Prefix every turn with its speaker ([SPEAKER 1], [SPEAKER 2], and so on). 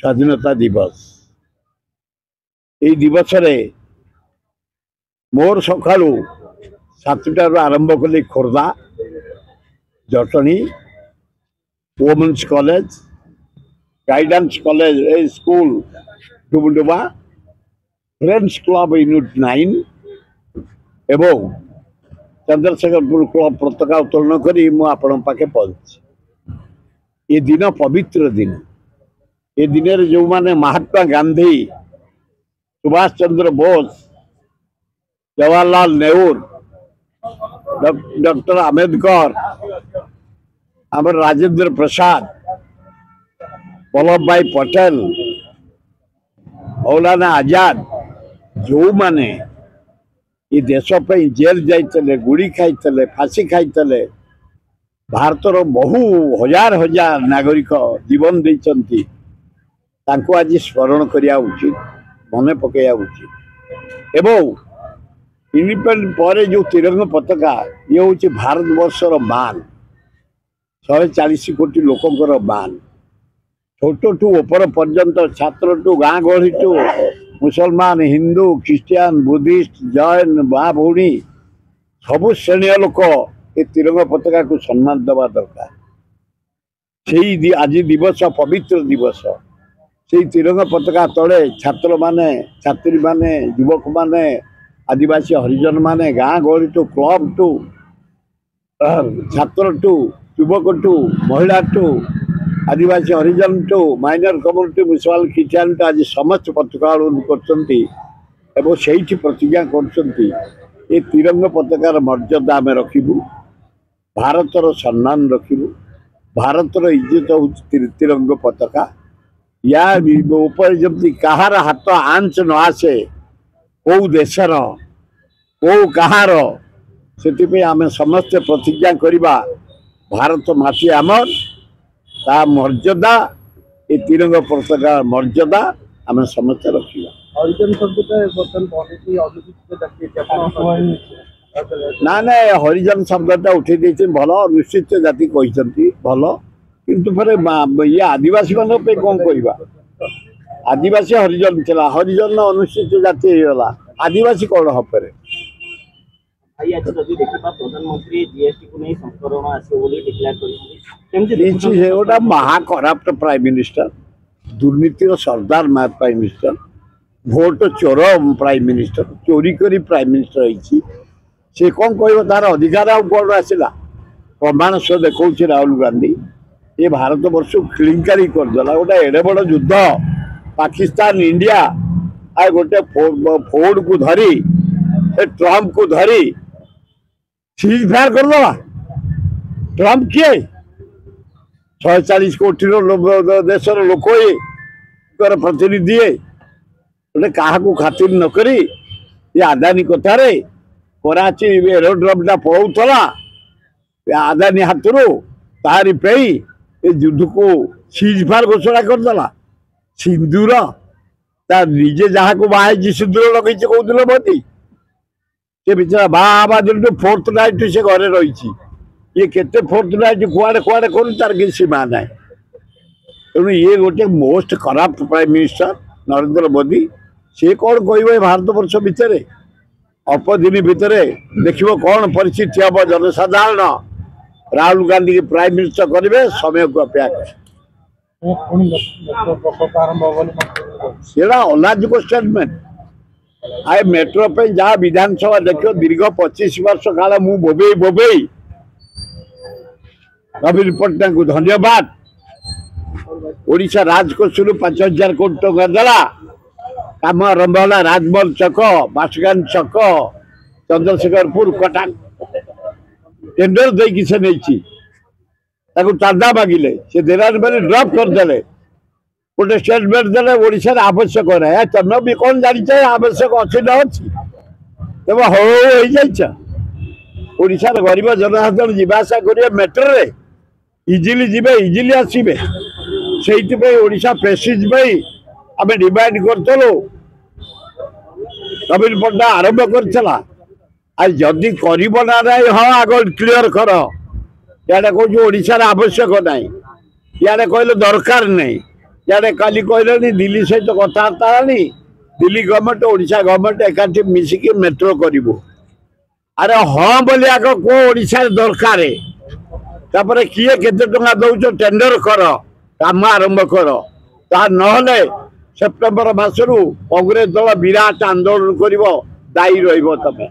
[SPEAKER 1] स्वाधीनता दिवस दिवस रे मोर सका 7टार आरंभ कली Khordha Jatni women's college guidance college school Dubuduba friends club unit 9 एवं चंद्रशेखरपुर क्लब पताका उत्तोलन करी आपण पाखे पहुंची। ये दिन पवित्र दिन ये दिन जो माने महात्मा गांधी सुभाष चंद्र बोस जवाहरलाल नेहरू डॉक्टर आंबेडकर आम राजेंद्र प्रसाद वल्लभ भाई पटेल मौलाना आजाद जो माने ये देश पे जेल जाइए गुड़ी खाई फांसी खाई भारतर बहु हजार हजार नागरिक जीवन देती आज स्मरण करिया उचित मन पकड़ा उचित एवं इंडिपेंडेंट पर जो तिरंगा पताका ये हूँ भारत वर्षर मान 140 कोटी लोकंर मान छोट टू ऊपर पर्यंत छात्र टू गाँ गहली टू मुसलमान हिंदू ख्रिस्टियान बुद्धिस्ट जैन माँ भौणी सबु श्रेणी लोक ये तिरंगा पताका को सम्मान देवा दरकार। आज दिवस पवित्र दिवस से तिरंगा पताका तले छात्र माने छात्री माने युवक माने आदिवासी हरिजन माने गाँ गहली टू क्लब टू छात्र टू युवक टू महिला टू आदिवासी हरिजन टू माइनर कम्युनिटी म्यूनिसिपल ख्रिस्टियान टू आज समस्त पताका कर प्रतिज्ञा कर तिरंगा पताकार मर्यादा आम रखू भारतर सम्मान रखू भारतर इज्जत हूँ तिरंगा पताका या ऊपर जमी कहार हाथ आंच न आसे कौ देशर कौ कहार से आम समस्ते प्रतिज्ञा करवा भारत माटी आमर ता मर्यादा ये तिरंगा पताका मर्यादा आम समस्ते रखा। ना ना हरिजन शब्दटा उठे भल अनुसूचित जाति कहते भल किंतु फिर ये आदिवासी मान कौन कहवा आदिवासी हरिजन चला हरिजन अनुसूचित जाति होगा आदिवासी कौन हपरे गोटा महा कराप्ट प्राइम मिनिस्टर दुर्नीतिर सरदार प्राइम मिनिस्टर भोट चोर प्राइम मिनिस्टर चोरी करी प्राइम मिनिस्टर से कौन कह तार अधिकार कौन आसला प्रमाण सह देखा राहुल गांधी ये भारत वर्ष किलिंकारी करदेला गोटे एडे बड़ युद्ध पाकिस्तान इंडिया आ गोटे फोर्ड को धरी ट्रम्प को धरी सीज फायर करदेला ट्रम्प किए 140 कोटी देशर लोक प्रतिनिधि गोटे क्या खातिर नक ये आदानी कथार कराची एरोड्रमटा पड़ूला आदानी हाथ तारी पे ये युद्ध को सीज फायर घोषणा करदेला सिंदूर निजे जहाँ को बाहर सिंदूर लगे कहते मोदी से बेचारा बाबा दिन फोर्थ नाइट से घरे रही ये केते फोर्थ नाइट कुआड़े कुआड़े कर तार कि सीमा ना तेणु ये गोटे most corrupt prime minister Narendra Modi सी कौन कह भारत वर्ष भितर अल्प दिन भितर देख कौन परिस्थिति हम जनसाधारण राहुल गांधी की प्राइम मिनिस्टर करेंगे समय को अपेक्षा अलाजिक स्टेटमेंट आए मेट्रो पे जहाँ विधानसभा देखो दीर्घ 25 वर्ष काल मु बोबे बोबे नवीन पट्टनायक को धन्यवाद ओडिशा राजकोष 5000 कोटी टका देला काम आरंभ है राजमहल छक बासगान छक चंद्रशेखरपुर कटा टेंडर देकी से नहीं चांदा मागिले से देलान मैंने ड्रप करदे गोटे स्टेटमेंट देले ओडिशा आवश्यक है तुम भी कौन जान आवश्यक अच्छी न अच्छी तब हो ओडिशा गरीब जनसाधारण जीवासा करेंगे मेट्रो रे इजिली जीवे इजिली आसबे से ओडिशा प्रेसिज आम डिमांड करूँ नवीन पट्टनायक आरंभ करला आज जदि करना हाँ आग क्लीयर कर या कौन ओडिशार आवश्यक ना इे कहले दरकार नहीं इे काली कहले दिल्ली सहित कथबार्ता आनी दिल्ली गवर्नमेंट ओडिशा गवर्नमेंट एकाठी मिसिकी मेट्रो करू अरे हाँ बोली आग को ओडिशा दरकार तापर किए केते टंका दौच टेंडर कर काम आरंभ कर ता नहले सेप्टेम्बर मासरू कांग्रेस दल विराट आंदोलन कर दायी रही तमें।